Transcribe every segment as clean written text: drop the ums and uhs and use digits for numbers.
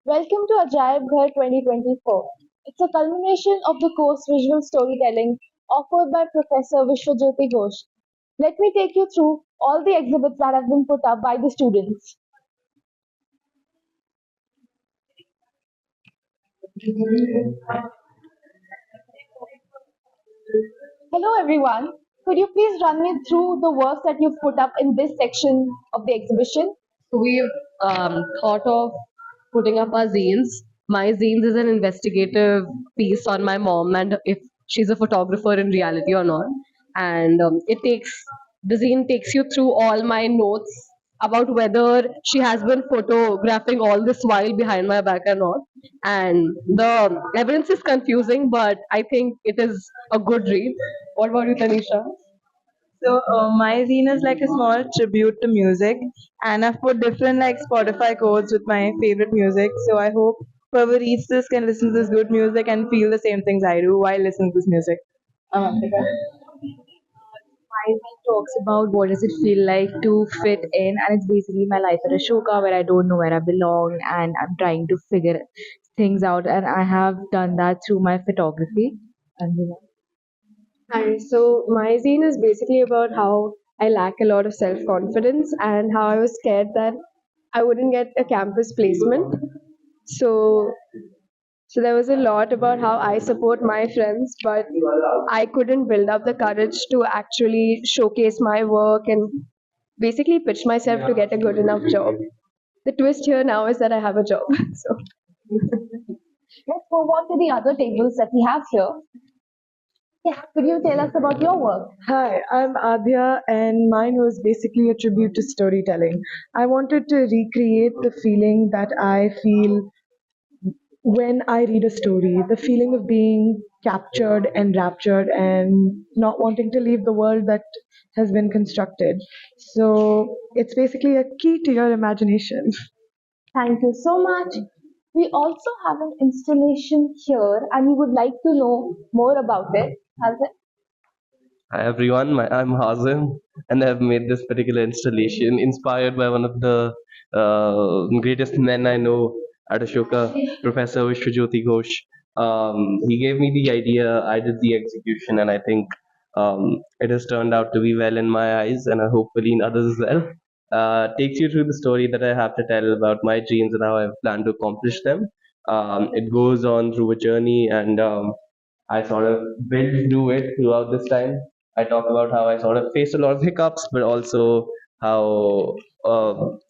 Welcome to Ajayabghar 2024. It's a culmination of the course Visual Storytelling offered by Professor Vishwajyoti Ghosh. Let me take you through all the exhibits that have been put up by the students. Hello everyone. Could you please run me through the works that you've put up in this section of the exhibition? So we've thought of putting up our zines. My zines is an investigative piece on my mom and if she's a photographer in reality or not. And the zine takes you through all my notes about whether she has been photographing all this while behind my back or not. And the evidence is confusing, but I think it is a good read. What about you, Tanisha? My zine is like a small tribute to music, and I've put different like Spotify codes with my favorite music. So I hope whoever reads this can listen to this good music and feel the same things I do while listening to this music. Avantika. My talks about what does it feel like to fit in, and it's basically my life at Ashoka where I don't know where I belong and I'm trying to figure things out, and I have done that through my photography. And Hi, so my zine is basically about how I lack a lot of self confidence and how I was scared that I wouldn't get a campus placement. So, so there was a lot about how I support my friends, but I couldn't build up the courage to actually showcase my work and basically pitch myself to get a good enough job. The twist here now is that I have a job. So Let's move on to the other tables that we have here. Yeah, could you tell us about your work? Hi, I'm Adya, and mine was basically a tribute to storytelling. I wanted to recreate the feeling that I feel when I read a story, the feeling of being captured and raptured and not wanting to leave the world that has been constructed. So it's basically a key to your imagination. Thank you so much. We also have an installation here and we would like to know more about it. Has it? Hi everyone, I'm Hazim, and I've made this particular installation inspired by one of the greatest men I know at Ashoka, Professor Vishwajyoti Ghosh. He gave me the idea, I did the execution, and I think it has turned out to be well in my eyes, and hopefully in others as well. Takes you through the story that I have to tell about my dreams and how I plan to accomplish them. It goes on through a journey, and I sort of built through it throughout this time. I talk about how I sort of faced a lot of hiccups, but also how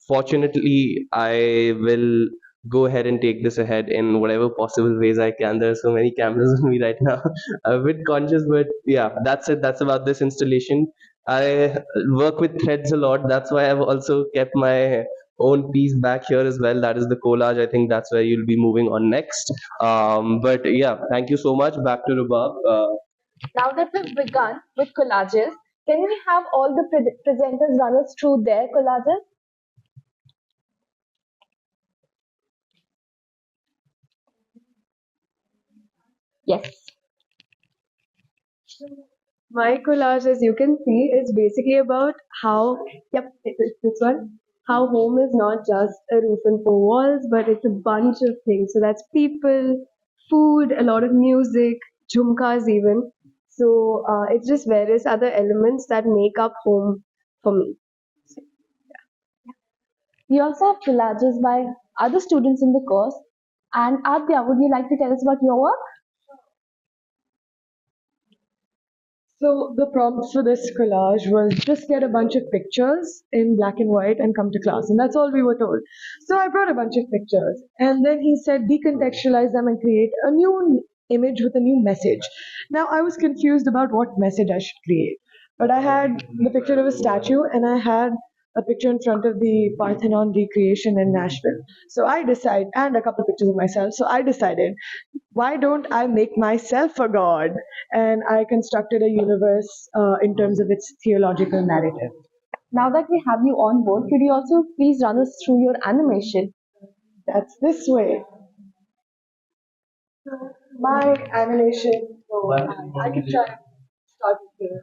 fortunately I will go ahead and take this ahead in whatever possible ways I can. There are so many cameras on me right now. I'm a bit conscious, but yeah, that's it. That's about this installation. I work with threads a lot. That's why I've also kept my own piece back here as well. That is the collage. I think that's where you'll be moving on next. But yeah, thank you so much. Back to Rubab. Now that we've begun with collages, can we have all the presenters run us through their collages? Yes. my collage, as you can see, is basically about how, yep, it's this one, how home is not just a roof and four walls, but it's a bunch of things. So that's people, food, a lot of music, jhumkas even. So it's just various other elements that make up home for me. We also have collages by other students in the course. And Adya, would you like to tell us about your work? So the prompt for this collage was just get a bunch of pictures in black and white and come to class, and that's all we were told. So I brought a bunch of pictures, and then he said decontextualize them and create a new image with a new message. Now I was confused about what message I should create, but I had the picture of a statue, and I had a picture in front of the Parthenon recreation in Nashville. So I decided, and a couple of pictures of myself. So I decided, why don't I make myself a god? And I constructed a universe in terms of its theological narrative. Now that we have you on board, could you also please run us through your animation? That's this way. My animation, so I can try and start it here,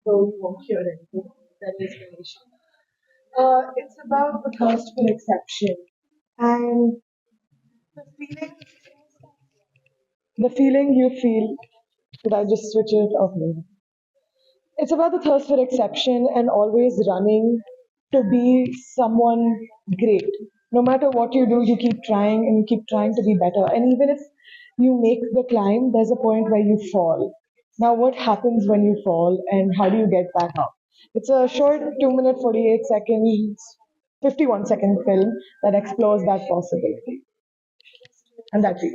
so you won't hear anything. That is animation. It's about the thirst for exception. And The feeling you feel. Did I just switch it? Okay. It's about the thirst for exception and always running to be someone great. No matter what you do, you keep trying and you keep trying to be better. And even if you make the climb, there's a point where you fall. Now, what happens when you fall and how do you get back up? It's a short 2 minute 48 seconds, 51-second film that explores that possibility. And that's it.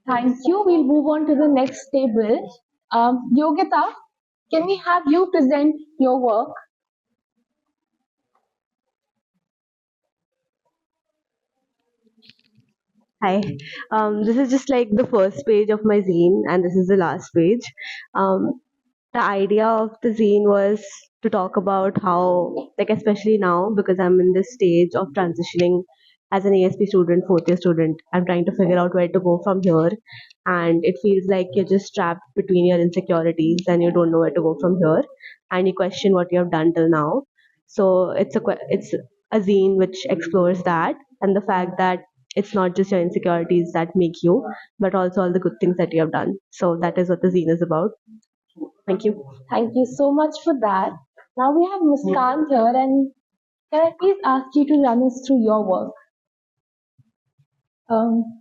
Thank you. We'll move on to the next table. Yogita, can we have you present your work? Hi. This is just like the first page of my zine, and this is the last page. Um, the idea of the zine was to talk about how, like, especially now, because I'm in this stage of transitioning as an ASP student, fourth year student, I'm trying to figure out where to go from here. And it feels like you're just trapped between your insecurities and you don't know where to go from here. And you question what you have done till now. So it's a zine which explores that and the fact that it's not just your insecurities that make you, but also all the good things that you have done. So that is what the zine is about. Thank you. Thank you so much for that. Now we have Muskan here, and can I please ask you to run us through your work?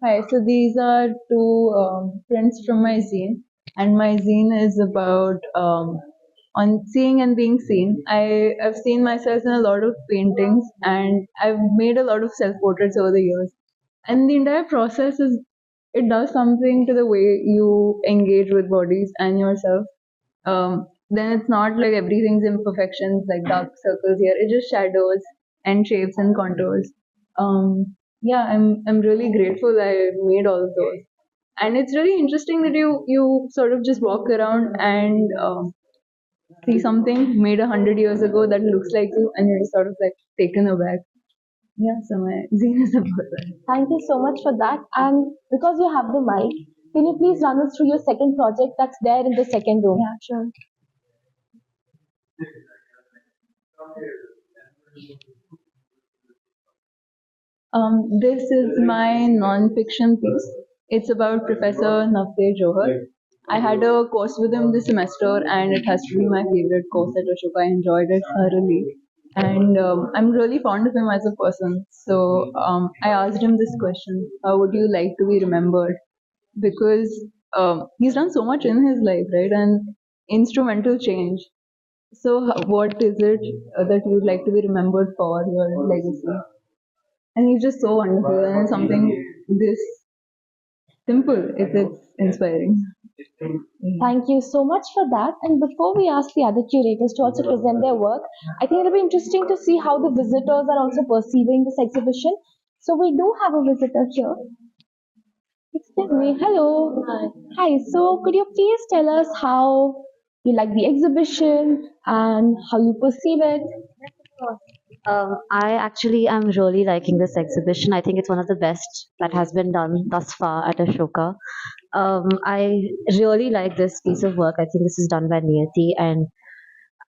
Hi, so these are two prints from my zine, and my zine is about on seeing and being seen. I've seen myself in a lot of paintings, and I've made a lot of self portraits over the years. And the entire process is it does something to the way you engage with bodies and yourself. Then it's not like everything's imperfections like dark circles here. It's just shadows and shapes and contours. Yeah, I'm really grateful I made all of those. And it's really interesting that you sort of just walk around and see something made 100 years ago that looks like you, and you're sort of like taken aback. Yeah, so my zine is about that. Thank you so much for that. And because you have the mic, can you please run us through your second project that's there in the second room? Yeah, sure. This is my non-fiction piece. It's about Professor Navdev Johar. I had a course with him this semester, and it has to be my favorite course at Ashoka. I enjoyed it thoroughly, and I'm really fond of him as a person. So I asked him this question: how would you like to be remembered? Because he's done so much in his life, right? And instrumental change. So, what is it that you'd like to be remembered for your legacy? And he's just so wonderful, and something this simple, it's inspiring. Thank you so much for that. And before we ask the other curators to also present their work, I think it'll be interesting to see how the visitors are also perceiving this exhibition. So we do have a visitor here. Excuse me. Hello. Hi. Hi. So could you please tell us how you like the exhibition and how you perceive it? I actually am really liking this exhibition. I think it's one of the best that has been done thus far at Ashoka. I really like this piece of work. I think this is done by Niyati, and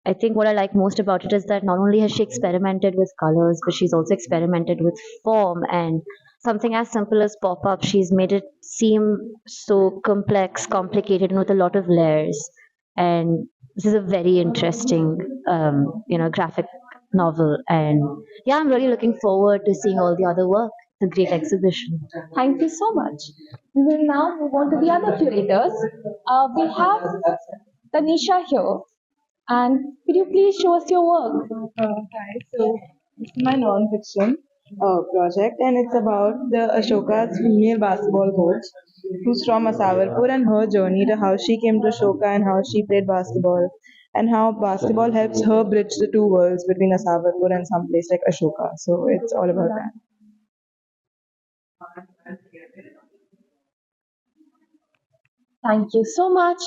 I think what I like most about it is that not only has she experimented with colors, but she's also experimented with form and something as simple as pop up. She's made it seem so complex, complicated, and with a lot of layers. And this is a very interesting, graphic novel. And yeah, I'm really looking forward to seeing all the other work. It's a great exhibition. Thank you so much. We will now move on to the other curators. We have Tanisha here. And could you please show us your work? Hi, so it's my non-fiction project, and it's about the Ashoka's female basketball coach, who's from Asavarpur, and her journey to how she came to Ashoka and how she played basketball, and how basketball helps her bridge the two worlds between Asavarpur and some place like Ashoka. So it's all about that. Thank you so much.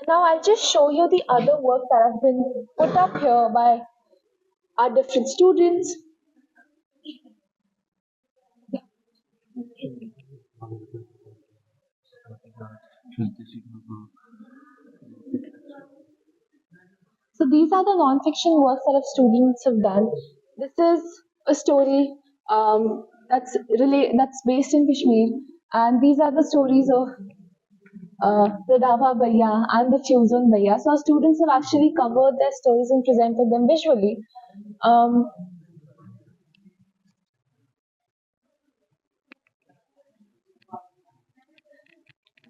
Now I'll just show you the other work that has been put up here by our different students. So these are the non-fiction works that our students have done. This is a story that's based in Kashmir, and these are the stories of Pradava Bhaiya and the Fusion Bhaiya. So our students have actually covered their stories and presented them visually. Um,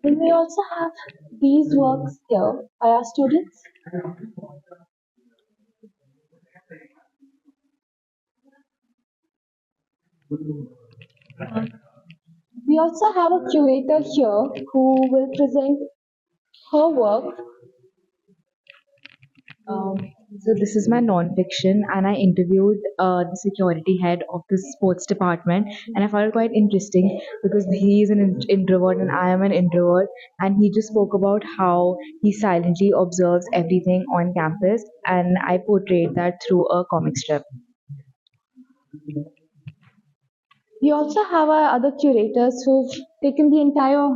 then we also have these works here by our students. We also have a curator here who will present her work. Um, so this is my non-fiction, and I interviewed the security head of the sports department, and I found it quite interesting because he is an introvert and I am an introvert, and he just spoke about how he silently observes everything on campus, and I portrayed that through a comic strip. We also have our other curators who've taken the entire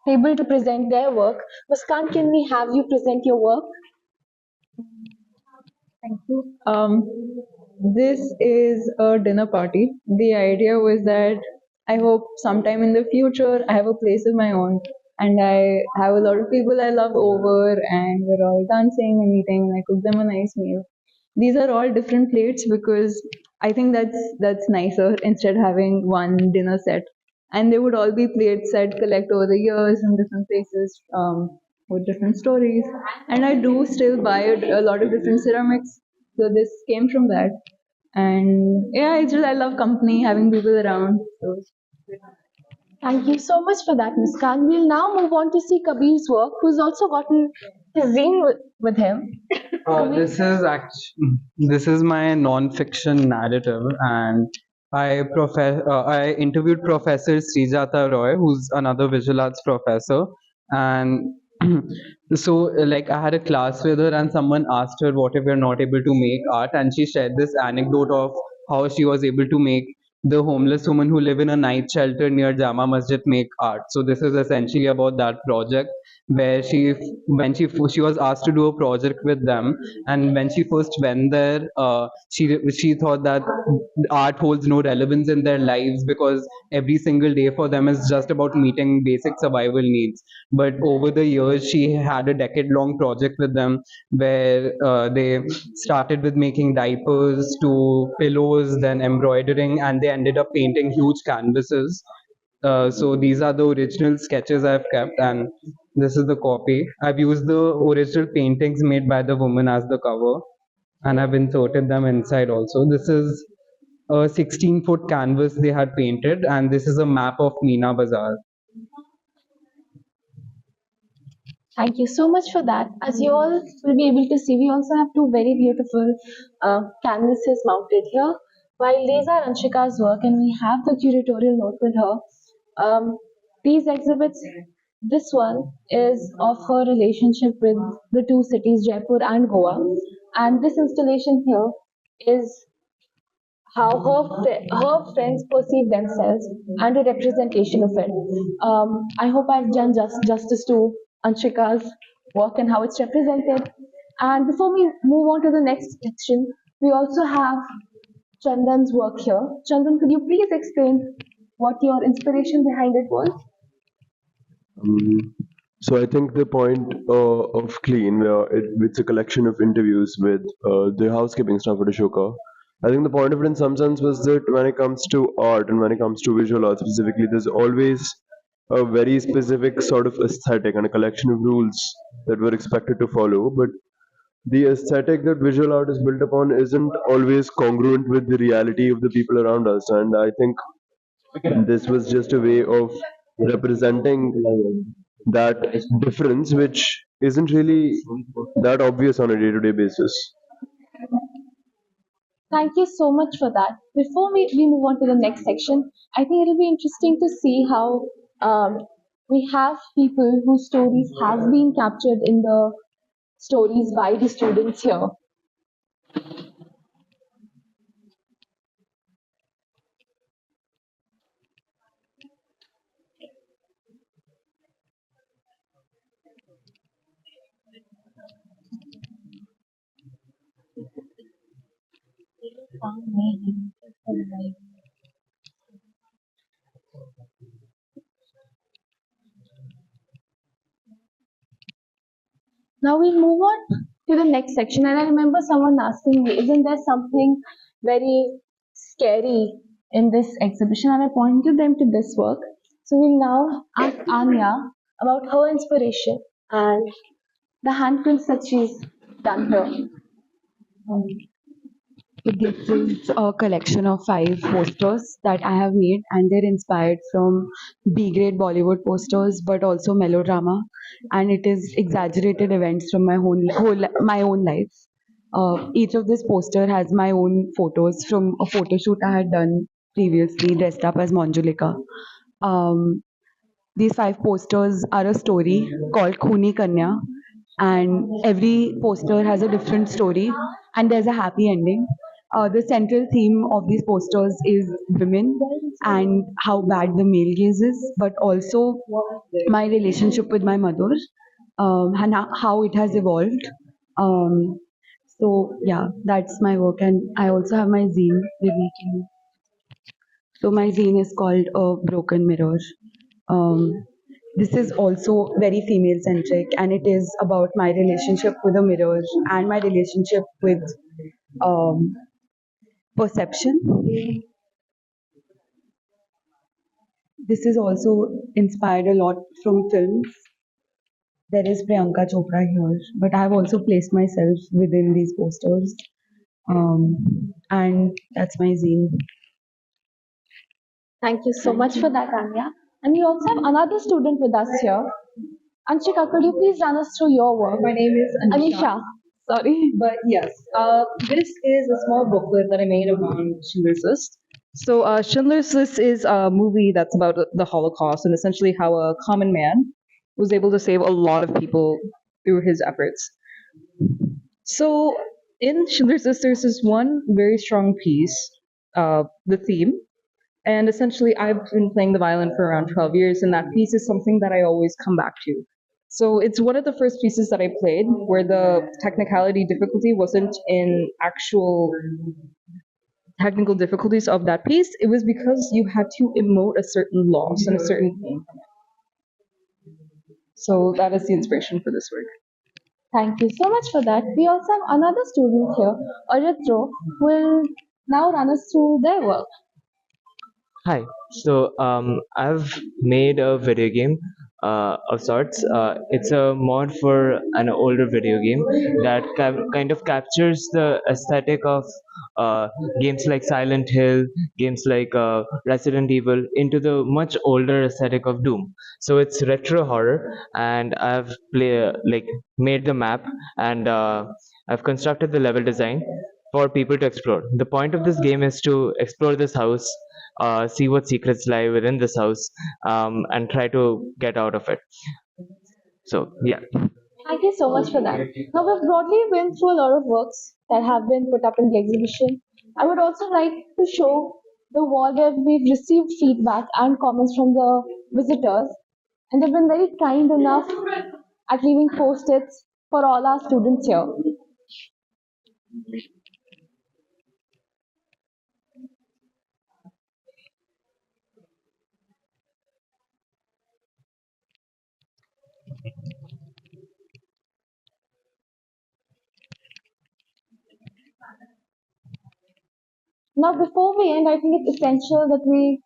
table to present their work. Muskan, can we have you present your work? Um, this is a dinner party. The idea was that I hope sometime in the future I have a place of my own and I have a lot of people I love over and we're all dancing and eating and I cook them a nice meal. These are all different plates because I think that's nicer instead of having one dinner set. And they would all be plates I'd collect over the years in different places with different stories. And I do still buy a lot of different ceramics. So this came from that. And yeah, I love company, having people around. So Thank you so much for that, Muskan. We'll now move on to see Kabir's work, who's also gotten his zine with him. This is my non-fiction narrative, and I interviewed Professor Srijata Roy, who's another visual arts professor, and like I had a class with her, and someone asked her what if we're not able to make art, and she shared this anecdote of how she was able to make the homeless women who live in a night shelter near Jama Masjid make art. So this is essentially about that project where she was asked to do a project with them, and when she first went there, she thought that art holds no relevance in their lives because every single day for them is just about meeting basic survival needs. But over the years, she had a decade-long project with them where they started with making diapers to pillows, then embroidering, and they ended up painting huge canvases. So these are the original sketches I've kept, and this is the copy. I've used the original paintings made by the woman as the cover, and I've inserted them inside also. This is a 16-foot canvas they had painted, and this is a map of Meena Bazaar. Thank you so much for that. As you all will be able to see, we also have two very beautiful canvases mounted here. While these are Anshika's work and we have the curatorial note with her, these exhibits, this one is of her relationship with the two cities, Jaipur and Goa. And this installation here is how her friends perceive themselves and a representation of it. I hope I've done justice to Anshika's work and how it's represented. And before we move on to the next section, we also have Chandan's work here. Chandan, could you please explain what your inspiration behind it was? Um, so I think the point of Clean, it's a collection of interviews with the housekeeping staff at Ashoka. I think the point of it in some sense was that when it comes to art and when it comes to visual art specifically, there's always a very specific sort of aesthetic and a collection of rules that we're expected to follow. But the aesthetic that visual art is built upon isn't always congruent with the reality of the people around us. And I think this was just a way of representing that difference, which isn't really that obvious on a day to day basis. Thank you so much for that. Before we move on to the next section, I think it'll be interesting to see how we have people whose stories have been captured in the stories by the students here. Now we'll move on to the next section. And I remember someone asking me, isn't there something very scary in this exhibition? And I pointed them to this work. So we'll now ask Anya about her inspiration and the handprints that she's done here. This is a collection of 5 posters that I have made, and they're inspired from B grade Bollywood posters, but also melodrama, and it is exaggerated events from my own life. Each of this poster has my own photos from a photo shoot I had done previously, dressed up as Manjulika. Um, these 5 posters are a story called Khuni Kanya, and every poster has a different story, and there's a happy ending. The central theme of these posters is women and how bad the male gaze is, but also my relationship with my mother, and how it has evolved. Um, so yeah, that's my work, and I also have my zine we're making. So my zine is called A Broken Mirror. Um, this is also very female centric, and it is about my relationship with a mirror and my relationship with um, perception. This is also inspired a lot from films. There is Priyanka Chopra here, but I have also placed myself within these posters. And that's my zine. Thank you so much for that, Anya. And we also have another student with us here. Anshika, could you please run us through your work? My name is Anisha. Sorry. But yes, this is a small booklet that I made on Schindler's List. So, Schindler's List is a movie that's about the Holocaust and essentially how a common man was able to save a lot of people through his efforts. So, in Schindler's List, there's this one very strong piece, the theme. And essentially, I've been playing the violin for around 12 years, and that piece is something that I always come back to. So it's one of the first pieces that I played where the technicality difficulty wasn't in actual technical difficulties of that piece. It was because you had to emote a certain loss and a certain pain. So that is the inspiration for this work. Thank you so much for that. We also have another student here, Aritro, who will now run us through their work. Hi. So I've made a video game of sorts. It's a mod for an older video game that kind of captures the aesthetic of games like Silent Hill, games like Resident Evil into the much older aesthetic of Doom. So it's retro horror, and I've made the map, and I've constructed the level design for people to explore. The point of this game is to explore this house, see what secrets lie within this house, and try to get out of it. So, yeah. Thank you so much for that. Now, we've broadly been through a lot of works that have been put up in the exhibition. I would also like to show the wall where we've received feedback and comments from the visitors, and they've been very kind enough at leaving post-its for all our students here. Now, before we end, I think it's essential that we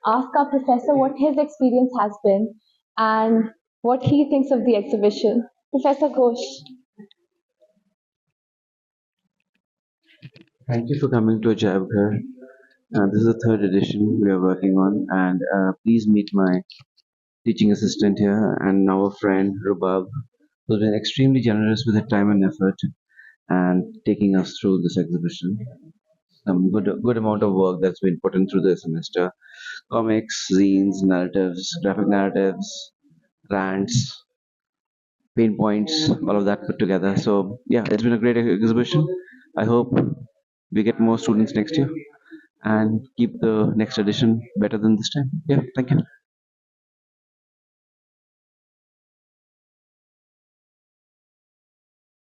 ask our professor what his experience has been and what he thinks of the exhibition. Professor Ghosh. Thank you for coming to Ajayabghar. This is the third edition we are working on, and please meet my teaching assistant here and now a friend, Rubab, who's been extremely generous with her time and effort and taking us through this exhibition. Some good amount of work that's been put in through the semester. Comics, zines, narratives, graphic narratives, rants, pain points, all of that put together. So yeah, it's been a great exhibition. I hope we get more students next year and keep the next edition better than this time. Yeah, thank you.